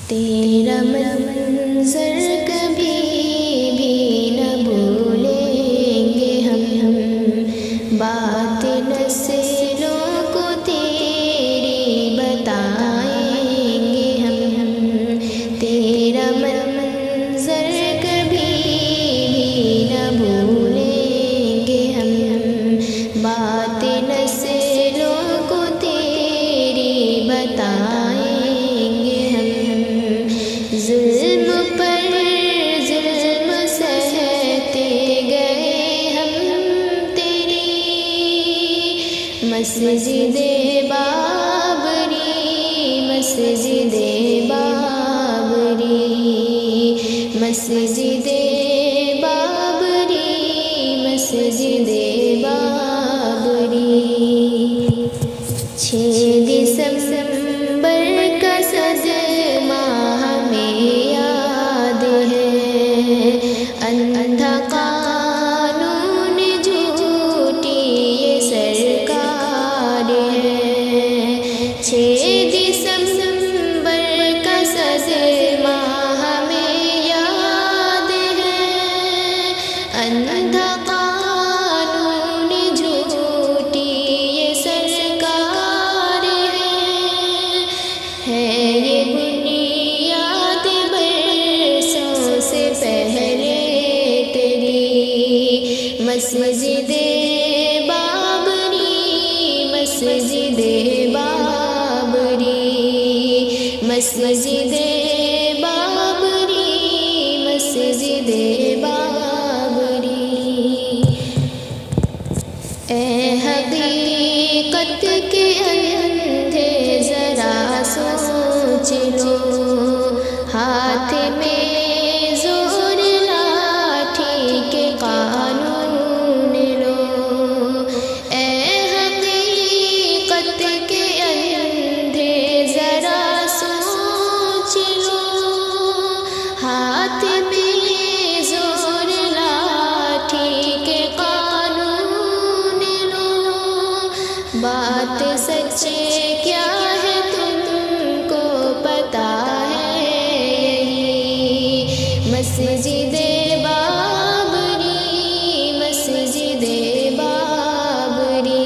تیرا منظر کبھی بھی نہ بھولیں گے ہم بات نسلوں کو تیری بتائیں گے ہم تیرا منظر کبھی بھی نہ بھولیں گے ہم بات نسلوں کو تیری بتائیں ظلم پر ظلم سہتے گئے ہم تیری مسجد بابری مسجد بابری مسجد بابری مسجد بابری 6 دسمبر کا صدمہ ہمیں یاد ہے اندھا قانون جھوٹی یہ سرکار ہے 6 دسمبر کا صدمہ ہمیں یاد ہے اندھا قانون جھوٹی یہ سرکار ہے یہ بنیاد برسوں سے پہلے تیری مسجد بابری مسجد بابری مسجد بابری مسجد بابری اے حقیقت کے اندھے ذرا سوچ لو ہاتھ میں زور لاٹھی کے قانون لو اے حقیقت کے اندھے ذرا سوچ لو ہاتھ میں زور لاٹھی کے قانون لو بات سچے کیا ہے تم کو پتا ہے یہی مسجد بابری مسجد بابری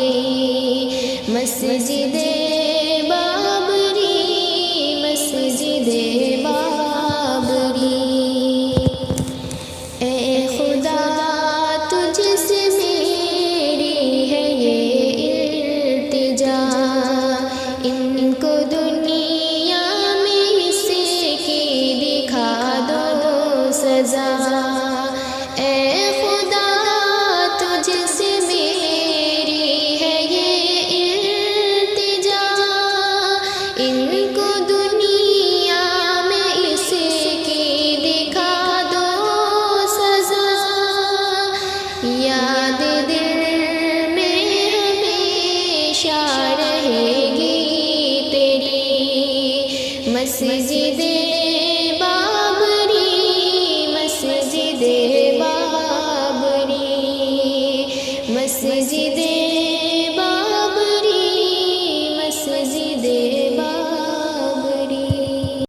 مسجد بابری مسجد بابری اے خدا تجھ سے میری ہے یہ التجا ان کو دنیا میں اس کی دکھا دو سزا اے خدا تجھ سے میری ہے یہ التجا ان کو دنیا میں اس کی دکھا دو سزا یاد دل